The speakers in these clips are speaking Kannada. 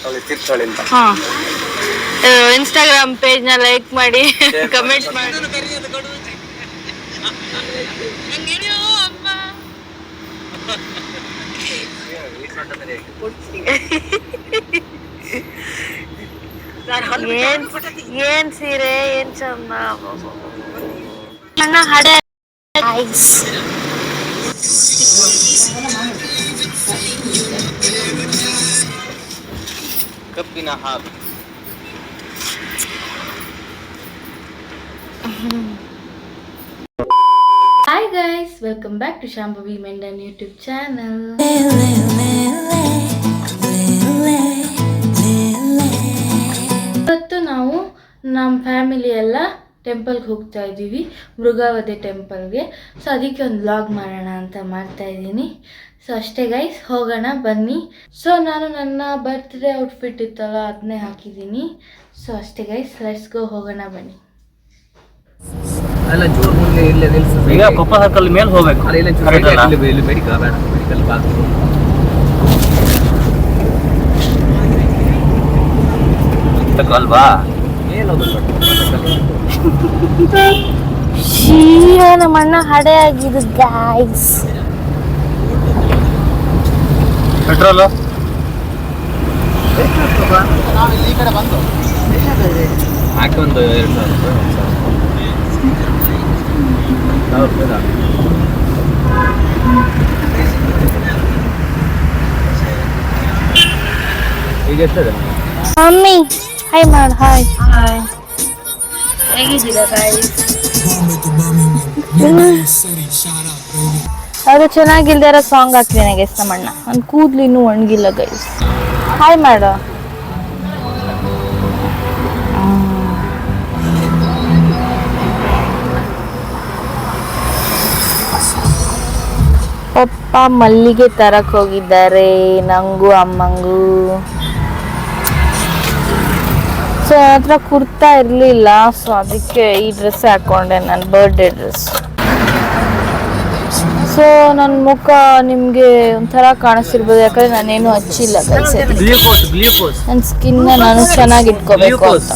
ಹಾಂ, ಇನ್ಸ್ಟಾಗ್ರಾಮ್ ಪೇಜ್ನ ಲೈಕ್ ಮಾಡಿ, ಕಮೆಂಟ್ ಮಾಡಿ. ಏನ್ ಸೀರೆ, ಏನ್ ಚಂದ ನನ್ನ ಹಡೆ. ಕಪ್ಪಿನ ಹಾಲು. Hi guys, welcome back to Shambhavi Mendon YouTube channel. ಇವತ್ತು ನಾವು ನಮ್ಮ ಫ್ಯಾಮಿಲಿ ಎಲ್ಲ ಟೆಂಪಲ್ಗೆ ಹೋಗ್ತಾ ಇದ್ದೀವಿ, ಮೃಗಾವತಿ ಟೆಂಪಲ್ಗೆ. ಸೊ ಅದಕ್ಕೆ ಒಂದು ವ್ಲಾಗ್ ಮಾಡೋಣ ಅಂತ ಮಾಡ್ತಾ ಇದ್ದೀನಿ. ಸೊ ಅಷ್ಟೇ ಗೈಸ್, ಹೋಗೋಣ ಬನ್ನಿ. ಸೊ ನಾನು ನನ್ನ ಬರ್ತ್ಡೇ ಔಟ್ಫಿಟ್ ಇತ್ತಲ್ಲ ಅದನ್ನೇ ಹಾಕಿದ್ದೀನಿ. ಸೊ ಅಷ್ಟೇ ಗೈಸ್, ಲೆಟ್ಸ್ ಗೋ, ಹೋಗೋಣ ಬನ್ನಿ. ಈಗ ಕೊಪ್ಪ ಸರ್ಕಲ್ ಮೇಲೆ ಹೋಗ್ಬೇಕು. ಅಲ್ವಾ ನಮ್ಮ ಅಣ್ಣ ಹಡೆ ಆಗಿದ್ದು ಗೈಸ್. ಪೆಟ್ರೋಲ್ ಈ ಕಡೆ ಬಂದು ಹಾಕಿ ಒಂದು 2,000 ಈಗ ಎಷ್ಟದೆ ಮಮ್ಮಿ? ಹಾಯ್ ಮಾಡು. ಹಾಯ್ ಹಾಯ್, ಹೇಗಿದ್ದೀರಾ ಗೈಸ್? ಅದು ಚೆನ್ನಾಗಿಲ್ದಾರ ಸಾಂಗ್ ಹಾಕ್ತೀನಿ ಗೈಸ್ ನಮ್ಮಣ್ಣ. ನನ್ನ ಕೂದಲು ಇನ್ನೂ ಒಣಗಿಲ್ಲ ಗೈಸ್. ಹಾಯ್ ಮಾಡು. ಪಪ್ಪ ಮಲ್ಲಿಗೆ ತರಕ್ ಹೋಗಿದ್ದಾರೆ, ನಂಗೂ ಅಮ್ಮಂಗೂ. ಸೊ ನನ್ನ ಹತ್ರ ಕುರ್ತಾ ಇರಲಿಲ್ಲ, ಸೊ ಅದಕ್ಕೆ ಈ ಡ್ರೆಸ್ ಹಾಕ್ಕೊಂಡೆ, ನನ್ನ ಬರ್ಡೇ ಡ್ರೆಸ್. ಸೊ ನನ್ನ ಮುಖ ನಿಮಗೆ ಒಂಥರ ಕಾಣಿಸ್ತಿರ್ಬೋದು, ಯಾಕಂದರೆ ನಾನೇನು ಹಚ್ಚಿಲ್ಲ ಗೈಸ್. ನನ್ನ ಸ್ಕಿನ್ನ ನಾನು ಚೆನ್ನಾಗಿ ಇಟ್ಕೋಬೇಕು ಅಂತ.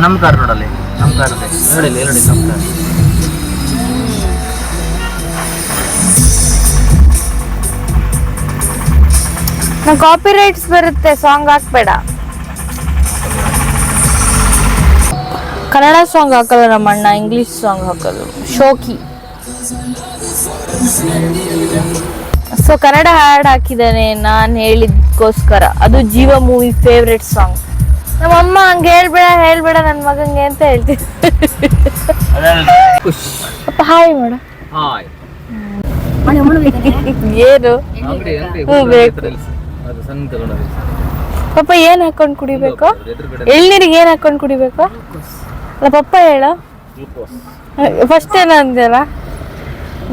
ನಮ್ಮ ಕಾರ್ ನೋಡಲ್ಲಿ, ನಮ್ಮ ಕಾರ್ ನೋಡಿ, ನೋಡಿ ನಮ್ಮ ಕಾರ್. ನಂಗೆ ಕಾಪಿ ರೈಟ್ಸ್ ಬರುತ್ತೆ, ಸಾಂಗ್ ಹಾಕ್ಬೇಡ. ಕನ್ನಡ ಸಾಂಗ್ ಹಾಕಲ್ಲ ನಮ್ಮ ಅಣ್ಣ, ಇಂಗ್ಲಿಷ್ ಸಾಂಗ್ ಹಾಕೋದು ಶೋಕಿ. ಸೊ ಕನ್ನಡ ಹಾಡ್ ಹಾಕಿದ್ದಾನೆ ನಾನು ಹೇಳಿದ್ಕೋಸ್ಕರ. ಅದು ಜೀವ ಮೂವಿ ಫೇವ್ರೆಟ್ ಸಾಂಗ್. ನಮ್ಮಮ್ಮ ಹಂಗೆ ಹೇಳ್ಬೇಡ ನನ್ನ ಮಗಂಗೆ ಅಂತ ಹೇಳ್ತೀನಿ. ಅಪ್ಪ ಹಾಯ್ ಮಾಡ. ಏನು ಪಪ್ಪ ಏನ್ ಹಾಕೊಂಡ್ ಕುಡಿಬೇಕು? ಎಳ್ನೀರಿಗೆ ಏನ್ ಹಾಕೊಂಡ್ ಕುಡಿಬೇಕು? ಅಲ್ಲ ಪಪ್ಪ ಹೇಳ, ಫಸ್ಟ್ ಏನ ಅಂದಲ್ಲ,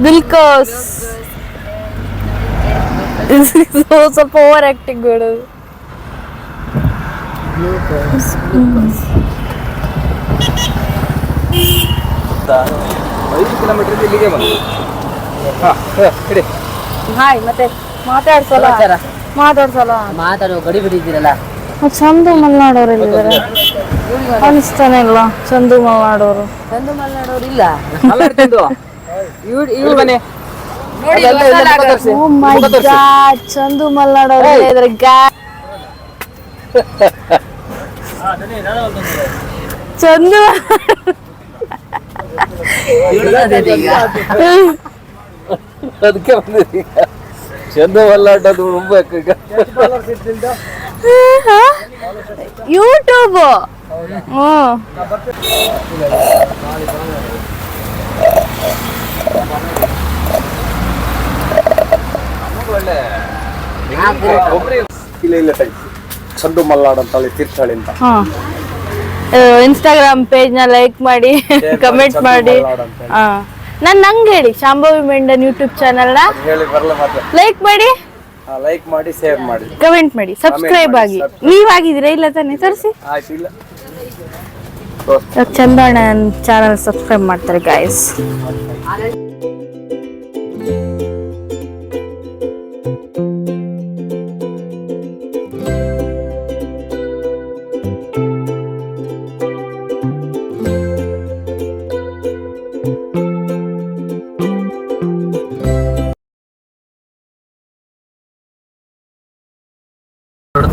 ಗ್ಲುಕೋಸ್. ಸ್ವಲ್ಪ ಓವರ್ ಆಕ್ಟಿಂಗ್ ಬೇಡದು. 5 ಕಿಲೋಮೀಟರ್ ಇಲ್ಲಿಗೆ ಬಂದು. ಹಾಯ್, ಮತ್ತೆ ಮಾತಾಡ್ಸಲ್ಲ ಮಾತಾಡೋ ಗಡಿ ಬಿಟ್ಟಿದ್ದೀರಲ್ಲ. ಚಂದು ಮಲ್ನಾಡೋರು ಎಲ್ಲಿದ್ದಾರೆ ಅನಿಸ್ತಾನೆ ಇಲ್ಲ. ಚಂದು ಮಲ್ನಾಡೋರು ಇಲ್ಲ. ಚಂದು ಮಲ್ನಾಡೋರು ಇದ್ದಾರೆ. ಚಂದು ಅದಕ್ಕೆ ಬಂದಿದ್ದೀಗ ಚಂದು ಮಲ್ನಾಡೋದು ಯೂಟ್ಯೂಬ್. ಚಂದು ಮಲ್ನಾಡ್ ಅಂತ ಹೇಳಿ ತೀರ್ಥಹಳ್ಳಿ ಅಂತ. ಇನ್ಸ್ಟಾಗ್ರಾಮ್ ಪೇಜ್ ನ ಲೈಕ್ ಮಾಡಿ ಕಮೆಂಟ್ ಮಾಡಿ. ನಂಗೆ ಹೇಳಿ ಶಾಂಭವಿ ಮೆಂಡನ್ ಯೂಟ್ಯೂಬ್ ಚಾನಲ್ ನ ಹೇಳಿ ಬರಲ್ಲ ಮಾತ್ರ. ಲೈಕ್ ಮಾಡಿ, ಲೈಕ್ ಮಾಡಿ, ಶೇರ್ ಮಾಡಿ, ಕಮೆಂಟ್ ಮಾಡಿ, ಸಬ್ಸ್ಕ್ರೈಬ್ ಆಗಿ. ನೀವಾಗಿದ್ದೀರಾ ಇಲ್ಲ ತಾನೆ? ತೋರಿಸಿ. ಆಯ್ತಿಲ್ಲ ಚಂದಣ್ಣ ಚಾನಲ್ ಸಬ್ಸ್ಕ್ರೈಬ್ ಮಾಡ್ತಾರೆ ಗಾಯ್ಸ್.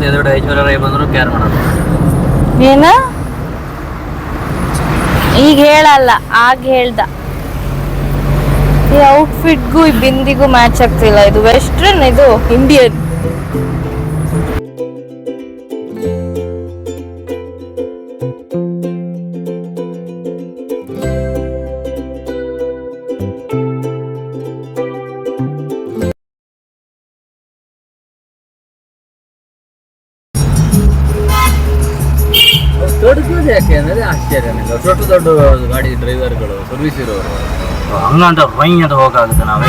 ಎದುರು ಐಶ್ವರ್ಯ ರೈ ಬಂದ್ರು ಕೇರ್ ಮಾಡೋದು. ಏನ ಈಗ ಹೇಳಲ್ಲ, ಆಗ ಹೇಳ್ದ. ಈ ಔಟ್ಫಿಟ್ಗೂ ಈ ಬಿಂದಿಗೂ ಮ್ಯಾಚ್ ಆಗ್ತಿಲ್ಲ. ಇದು ವೆಸ್ಟರ್ನ್, ಇದು ಇಂಡಿಯನ್. ದೊಡ್ಡದು ಯಾಕೆ ಅಂದ್ರೆ ಆಶ್ಚರ್ಯ. ದೊಡ್ಡ ದೊಡ್ಡ ಗಾಡಿ ಡ್ರೈವರ್ಗಳು, ಸರ್ವಿಸ್ ಇರೋರು ಹಂಗಂತ ವೈ ಅಂತ ಹೋಗಾಗುತ್ತೆ. ನಾವು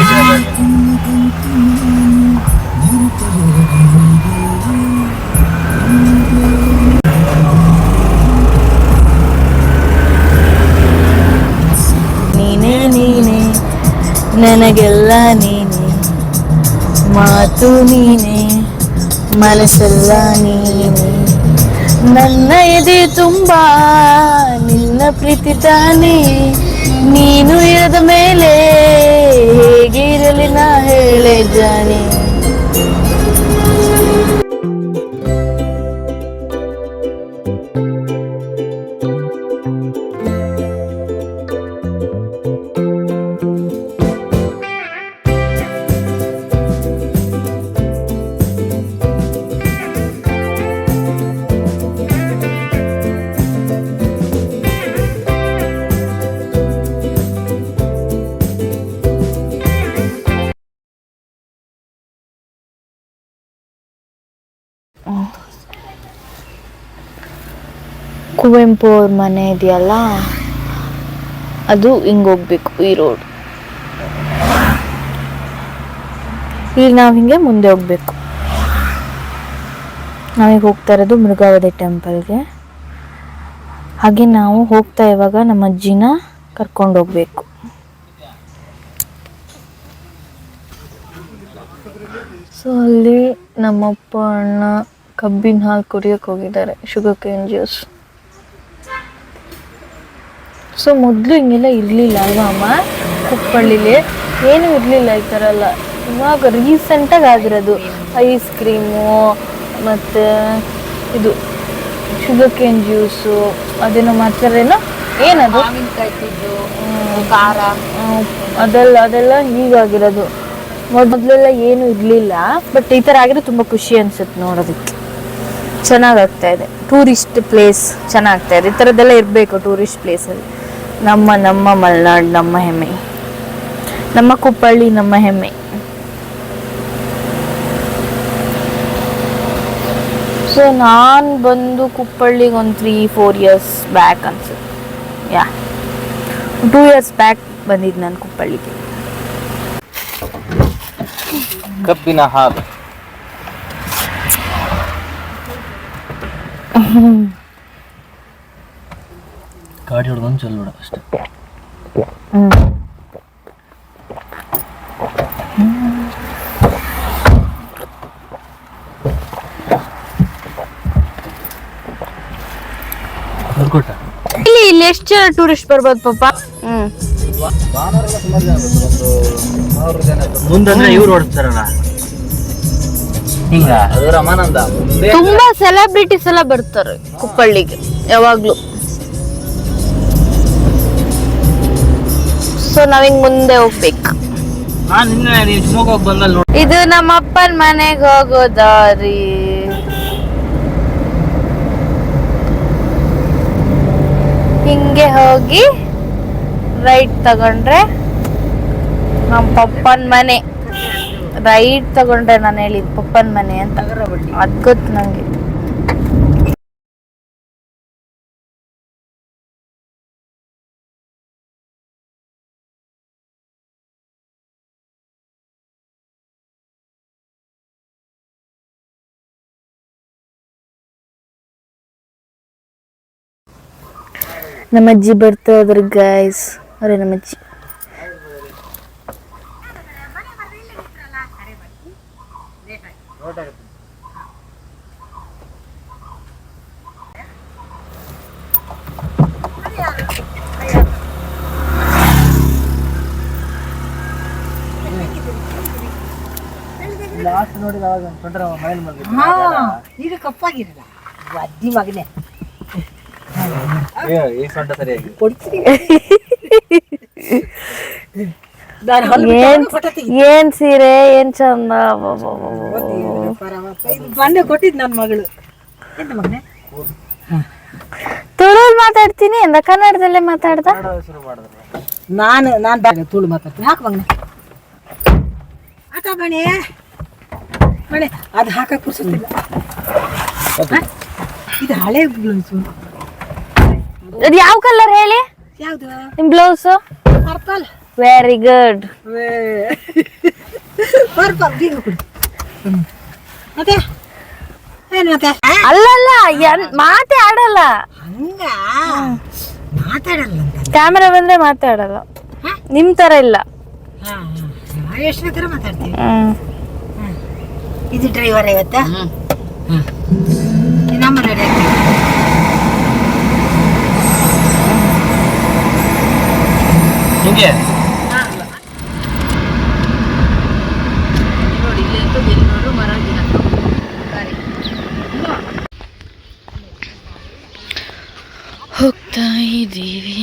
ನೀನೇ ನೀನೇ ನನಗೆಲ್ಲ ನೀನೇ, ಮಾತು ನೀನೇ, ಮನಸ್ಸೆಲ್ಲ ನೀನೇ. ನನ್ನ ಎದೆ ತುಂಬಾ ನಿನ್ನ ಪ್ರೀತಿ ತಾನೇ. ನೀನು ಇರದ ಮೇಲೆ ಹೇಗೆ ಇರಲಿ ನಾ ಹೇಳೆ ಜಾನೆ. ಕುವೆಂಪು ಅವ್ರ ಮನೆ ಇದೆಯಲ್ಲ, ಅದು ಹಿಂಗೆ ಹೋಗ್ಬೇಕು, ಈ ರೋಡ್. ಈಗ ನಾವು ಹಿಂಗೆ ಮುಂದೆ ಹೋಗ್ಬೇಕು. ನಾವೀಗ ಹೋಗ್ತಾ ಇರೋದು ಮೃಗಾವತಿ ಟೆಂಪಲ್ಗೆ. ಹಾಗೆ ನಾವು ಹೋಗ್ತಾ ಇವಾಗ ನಮ್ಮ ಅಜ್ಜಿನ ಕರ್ಕೊಂಡು ಹೋಗ್ಬೇಕು. ಸೊ ಅಲ್ಲಿ ನಮ್ಮಪ್ಪ ಅಣ್ಣ ಕಬ್ಬಿನ ಹಾಲು ಕುಡಿಯೋಕೆ ಹೋಗಿದ್ದಾರೆ, ಶುಗರ್ ಕೇನ್ ಜ್ಯೂಸ್. ಸೊ ಮೊದಲು ಹಿಂಗೆಲ್ಲ ಇರಲಿಲ್ಲ ಅಲ್ವಾ ಅಮ್ಮ? ಕುಪ್ಪಳ್ಳಿಲಿ ಏನೂ ಇರಲಿಲ್ಲ ಈ ಥರ ಎಲ್ಲ. ಇವಾಗ ರೀಸೆಂಟಾಗಿ ಆಗಿರೋದು ಐಸ್ ಕ್ರೀಮು ಮತ್ತು ಇದು ಶುಗರ್ ಕೇನ್ ಜ್ಯೂಸು, ಅದೇನೋ ಮಾಡ್ತಾರೇನೋ, ಏನದು ಖಾರ ಅದೆಲ್ಲ ಹೀಗಾಗಿರೋದು. ಮೊದಲೆಲ್ಲ ಏನೂ ಇರಲಿಲ್ಲ. ಬಟ್ ಈ ಥರ ಆಗಿರೋ ತುಂಬ ಖುಷಿ ಅನ್ಸುತ್ತೆ ನೋಡೋದಕ್ಕೆ. ಚೆನ್ನಾಗಾಗ್ತಾ ಇದೆ. ಟೂರಿಸ್ಟ್ ಪ್ಲೇಸ್ ಚೆನ್ನಾಗ್ತಾ ಇದೆ. ಈ ಥರದ್ದೆಲ್ಲ ಇರಬೇಕು ಟೂರಿಸ್ಟ್ ಪ್ಲೇಸಲ್ಲಿ. ನಮ್ಮ ಮಲೆನಾಡು ನಮ್ಮ ಹೆಮ್ಮೆ, ನಮ್ಮ ಕುಪ್ಪಳ್ಳಿ ನಮ್ಮ ಹೆಮ್ಮೆ. ಸೊ ನಾನು ಬಂದು ಕುಪ್ಪಳ್ಳಿಗೆ ಒಂದು 3-4 ಇಯರ್ಸ್ ಬ್ಯಾಕ್ ಅನ್ಸುತ್ತೆ. 2 ಇಯರ್ಸ್ ಬ್ಯಾಕ್ ಬಂದಿದ್ದು ನಾನು ಕುಪ್ಪಳ್ಳಿಗೆ. ಕಬ್ಬಿನ ಹಾಲು ಗಾಡಿ ಹೊಡ್ಕೊಂಡು ಚೆಲ್ಬೇಡ ಅಷ್ಟೇ. ಇಲ್ಲಿ ಎಷ್ಟು ಜನ ಟೂರಿಸ್ಟ್ ಬರ್ಬೋದು ಪಾಪ? ಮುಂದಂದ್ರೆ ಇವ್ರು ಓಡಿಸ್ತಾರಲ್ಲ ಹಿಂಗ, ಅದು ರಮಾನಂದ. ತುಂಬಾ ಸೆಲೆಬ್ರಿಟೀಸ್ ಎಲ್ಲ ಬರ್ತಾರೆ ಕುಪ್ಪಳ್ಳಿಗೆ ಯಾವಾಗ್ಲೂ. ಸೊ ನಾವಿಂಗ್ ಮುಂದೆ ಹೋಗ್ಬೇಕು. ಇದು ನಮ್ಮ ಅಪ್ಪನ ಮನೆಗೆ ಹೋಗೋ ದಾರಿ. ಹಿಂಗೆ ಹೋಗಿ ರೈಟ್ ತಗೊಂಡ್ರೆ ನಮ್ಮ ಪಪ್ಪನ ಮನೆ. ರೈಟ್ ತಗೊಂಡ್ರೆ ನಾನು ಹೇಳಿದ್ ಪಪ್ಪನ ಮನೆ ಅಂತ, ಅದ್ ಗೊತ್ತು ನಂಗೆ. ನಮ್ಮಜ್ಜಿ ಬರ್ತಾ ಇದ್ರು ಗೈಸ್. ಅವರೇ ನಮ್ಮಜ್ಜಿ. ಲಾಸ್ಟ್ ನೋಡಿದ ಅವಾಗ ತೊಂದರೆ ಮನೇಲಿ ಬಂದಿದ್ದು. ಈಗ ಕಪ್ಪಾಗಿರಲ್ಲ ಅಜ್ಜಿ ಮಗನೇ ಈ ಸೊಂಟ ಸರಿಯಾಗಿ ಕೊಡ್ತೀನಿ. ಏನ್ ಸೀರೆ ಏನ್ ಚಂದ. ಮೊನ್ನೆ ಕೊಟ್ಟಿದ್ ನನ್ನ ಮಗಳು. ಎಂತ ಮಗನೇ ತುಳು ಮಾತಾಡ್ತೀನಿ ಅಂದ, ಕನ್ನಡದಲ್ಲೇ ಮಾತಾಡ್ದ. ಶುರು ಮಾಡಿದ್ರು. ನಾನು ಬ್ಯಾಗ ತುಳು ಮಾತಾಡ್ತೀನಿ. ಹಾಕು ಮಗನೇ ಹಾಕ ಬಣೆ ಬಣೆ. ಅದು ಹಾಕಕ್ ಪುರ್ಸೋದಿಲ್ಲ. ಇದು ಹಳೆ ಬ್ಲೌಸು. ಅದು ಯಾವ ಕಲರ್ ಹೇಳಿ? ಯಾವ್ದು? ನಿಮ್ blouse purple. Very good. Purple ಬೀಗ ಕೊಡಿ. ಮತ್ತೆ ಏನು ಮತ್ತೆ? ಅಲ್ಲಲ್ಲ ಮಾತೇ ಆಡಲ್ಲ. ಹಂಗ ಮಾತಾಡಲ್ಲ ಅಂತ. ಕ್ಯಾಮೆರಾ ಬಂದ್ರೆ ಮಾತಾಡಲ್ಲ. ನಿಮ್ ತರ ಇಲ್ಲ. ಎಷ್ಟು ತರ ಮಾತಾಡ್ತೀವಿ. ಇದು ಡ್ರೈವರ್ ಇವತ್ತ ನಮ್ಮ ರೆಡಿ ಆಗ್ತೀವಿ. ಹಿಂಗೆ ನೋಡಿ ಇಲ್ಲಿ ಅಂತೂ ಬೆಂಗಳೂರು ಮರ ಗಿಡ ಹೋಗ್ತಾ ಇದ್ದೀವಿ.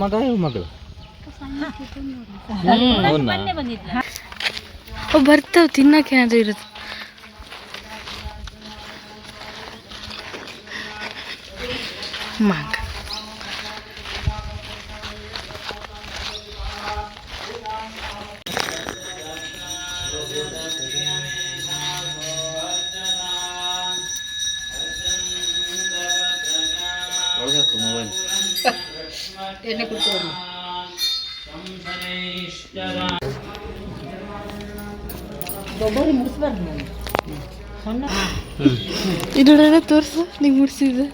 ಮಗ ಮಗಳು ಬರ್ತಾವ್ ತಿನ್ನಕ್ಕೆ ಏನಾದ್ರು ಇರುತ್ತೆ. ಮಗ ಮೊಬೈಲ್ ಎಣ್ಣೆ ಕುಡ್ಕೊಂಡು ದೊಡ್ಡವ್ರಿಗೆ ಮುಡಿಸ್ಬಾರ್ದು ನಾನು ಸಣ್ಣ. ಇದೊಡೆಲ್ಲ ತೋರ್ಸು ನೀವು ಮುಡ್ಸಿದ್ದು.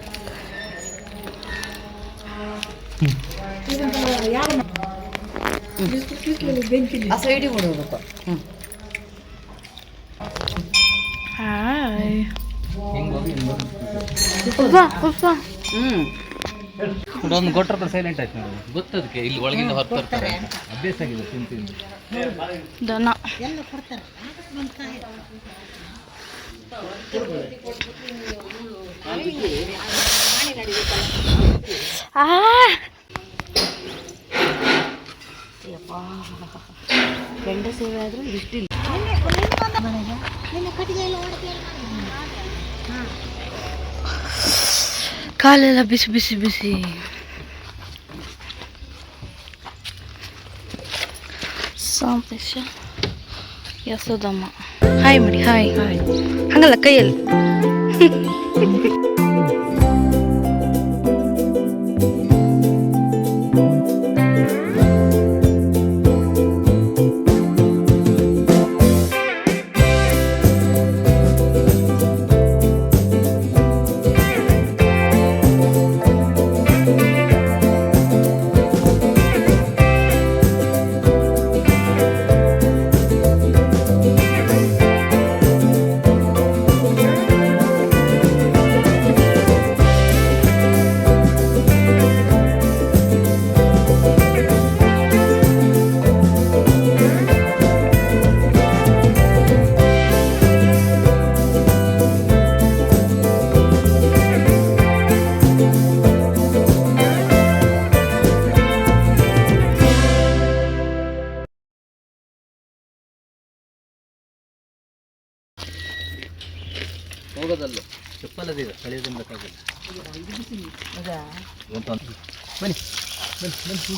ಆ ಸೈಡಿಗೆ ಬಿಡಬೇಕು. ಹಾಯ್ ಒಂದು ಕೊಟ್ಟರೆ ಸೈಲೆಂಟ್ ಆಯ್ತು ನೋಡಿ. ಗೊತ್ತದಕ್ಕೆ ಇಲ್ಲಿ ಒಳಗಿಂದ ಹೊರತಾರೆ. ಅಭ್ಯಾಸ ಆಗಿದೆ ತಿಂದು ದನ. ಎಲ್ಲ ಕೊಡ್ತಾರೆ. ಗಂಡ ಸೇವೆ ಆದ್ರೂ ಇಷ್ಟಿಲ್ಲ. ಕಾಲೆಲ್ಲ ಬಿಸಿ ಬಿಸಿ ಬಿಸಿ. ಸಂತೋಷ ಯಶೋದಮ್ಮ ಹಾಯ್ ಮಾಡಿ. ಹಾಯ್ ಹಾಯ್ ಹಂಗಲ್ಲ ಕೈಯಲ್ಲಿ. ಹೋಗೋದಲ್ಲ ಚಪ್ಪಲದಿದೆ ಕಳೆಯೋದ್ರಿಂದ ಬೇಕಾಗಿಲ್ಲ. ಬನ್ನಿ ಬನ್ನಿ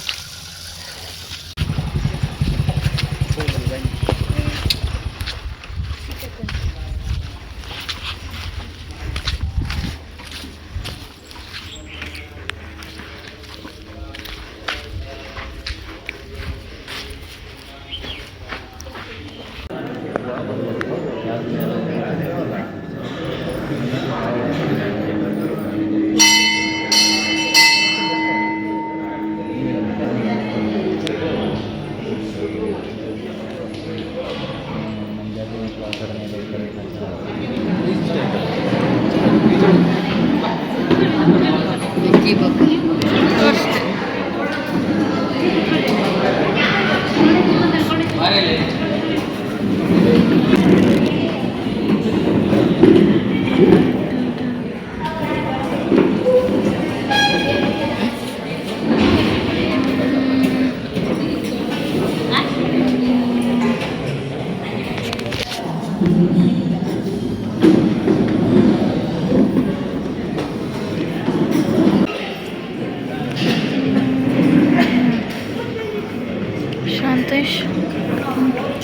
ಶಾಂತೇಶ್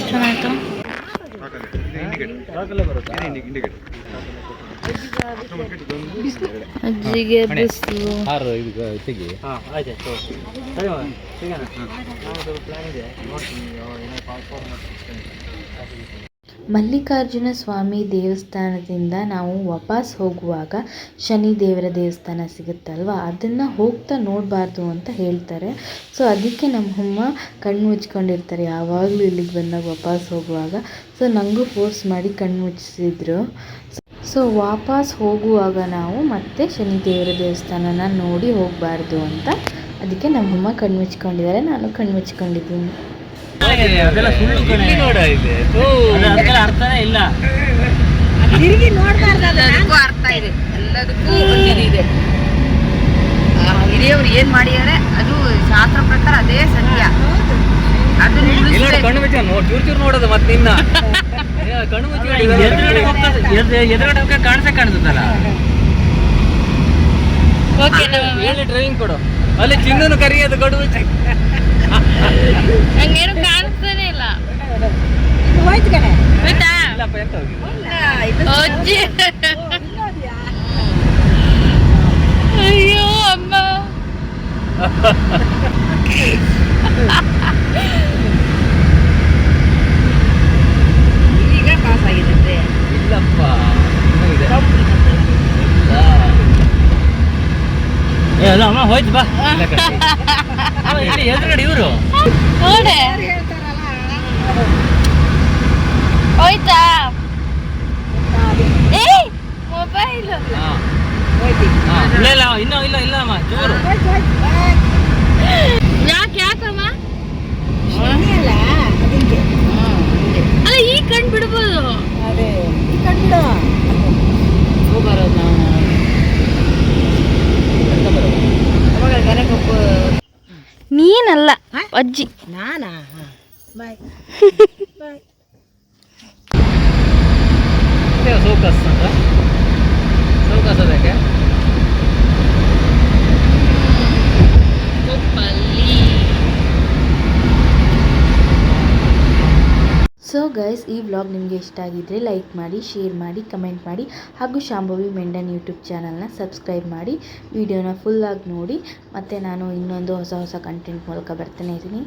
ಚೆನ್ನಾಯ್ತು. ಅಜ್ಜಿಗೆ ಬಿಸಿಲು. ಮಲ್ಲಿಕಾರ್ಜುನ ಸ್ವಾಮಿ ದೇವಸ್ಥಾನದಿಂದ ನಾವು ವಾಪಸ್ ಹೋಗುವಾಗ ಶನಿ ದೇವರ ದೇವಸ್ಥಾನ ಸಿಗುತ್ತಲ್ವ, ಅದನ್ನು ಹೋಗ್ತಾ ನೋಡಬಾರ್ದು ಅಂತ ಹೇಳ್ತಾರೆ. ಸೊ ಅದಕ್ಕೆ ನಮ್ಮ ಅಮ್ಮ ಕಣ್ಣು ಮುಚ್ಕೊಂಡಿರ್ತಾರೆ ಯಾವಾಗಲೂ ಇಲ್ಲಿಗೆ ಬಂದಾಗ ವಾಪಸ್ ಹೋಗುವಾಗ. ಸೊ ನನಗೂ ಫೋರ್ಸ್ ಮಾಡಿ ಕಣ್ಣು ಮುಚ್ಚಿಸಿದ್ರು. ಸೊ ವಾಪಸ್ ಹೋಗುವಾಗ ನಾವು ಮತ್ತೆ ಶನಿ ದೇವರ ದೇವಸ್ಥಾನನ ನೋಡಿ ಹೋಗಬಾರ್ದು ಅಂತ ಅದಕ್ಕೆ ನಮ್ಮಮ್ಮ ಕಣ್ಣು ಮುಚ್ಕೊಂಡಿದ್ದಾರೆ, ನಾನು ಕಣ್ಣು ಮುಚ್ಕೊಂಡಿದ್ದೀನಿ. ಅದೆಲ್ಲ ಸುಳ್ಳು ಕಣೆ. ಅದೆಲ್ಲ ಅರ್ಥನೇ ಇಲ್ಲ. ತಿರುಗಿ ನೋಡ್ಬಾರ್ದು. ಎಲ್ಲದಕ್ಕೂ ಅರ್ಥ ಇದೆ, ಎಲ್ಲದಕ್ಕೂ ಒಂದು ಇದೆ. ಹಿರಿಯವರು ಏನ್ ಮಾಡಿದ್ದಾರೆ ಅದು ಶಾಸ್ತ್ರ ಪ್ರಕಾರ ಅದೇ ಸತ್ಯ. ಅದು ಕಣ್ಣು ಮುಚ್ಚ ಚೂರು ನೋಡೋದು ಮತ್ತೆ ನಿನ್ನ ಕಣ್ಣು ಮುಚ್ಚಿ ಎದುರುಗಡೆ ಕಾಣಿಸೇ ಕಾಣಿಸುತ್ತಲ್ಲ. ಡ್ರೈವಿಂಗ್ ಕೊಡು, ಅಲ್ಲಿ ಚಿನ್ನನು ಕರಿಯೋದು ಕಣ್ಣು ಮುಚ್ಚಿ. ನಂಗೇನು ಕಾಣಿಸ್ತಾನೆ ಇಲ್ಲ. ಹೋಯ್ತು ಕಣೆ. ಆಯ್ತಾ ಇಲ್ಲಪ್ಪ, ಎಂತ ಹೋಗಿ ಅಜ್ಜಿ. ಅಯ್ಯೋ ಅಮ್ಮ. ಈಗ ಪಾಸ್ ಆಗಿದೆ. ಇಲ್ಲಪ್ಪ, ಅಲ್ಲ ಅಮ್ಮ ಹೋಯ್ತು ಬಾ. ಎದುರುಗಡೆ ಇವರು ನೋಡೆ ಹೋಯ್ತಾ. ಏ ಮೊಬೈಲ್ ಇಲ್ಲ ಇಲ್ಲ ಇನ್ನೂ ಇಲ್ಲ ಇಲ್ಲ ಅಮ್ಮ ಜೋರು. ಯಾಕಮ್ಮ ಅಲ್ಲ ಅದಕ್ಕೆ ಅಲ್ಲ ಈ ಕಣ್ ಬಿಡ್ಬೋದು. ಅದೇ ಈ ಕಣ್ಬಿಡು. ಬರೋದು ನಾವು ನೀನಲ್ಲ ಅಜ್ಜಿ. ನಾನಾ? ಬಾಯ್ ಬಾಯ್. ಸೌಕಸ್ ಅಂತ ಸೌಕಸ್ ಅದಕ್ಕೆ ಸೊ ಗೈಸ್, ಈ ವ್ಲಾಗ್ ನಿಮಗೆ ಇಷ್ಟ ಆಗಿದ್ದರೆ ಲೈಕ್ ಮಾಡಿ, ಶೇರ್ ಮಾಡಿ, ಕಮೆಂಟ್ ಮಾಡಿ, ಹಾಗೂ ಶಾಂಭವಿ ಮೆಂಡನ್ ಯೂಟ್ಯೂಬ್ ಚಾನಲ್ನ ಸಬ್ಸ್ಕ್ರೈಬ್ ಮಾಡಿ ವಿಡಿಯೋನ ಫುಲ್ಲಾಗಿ ನೋಡಿ. ಮತ್ತು ನಾನು ಇನ್ನೊಂದು ಹೊಸ ಕಂಟೆಂಟ್ ಮೂಲಕ ಬರ್ತಾನೆ ಇದ್ದೀನಿ.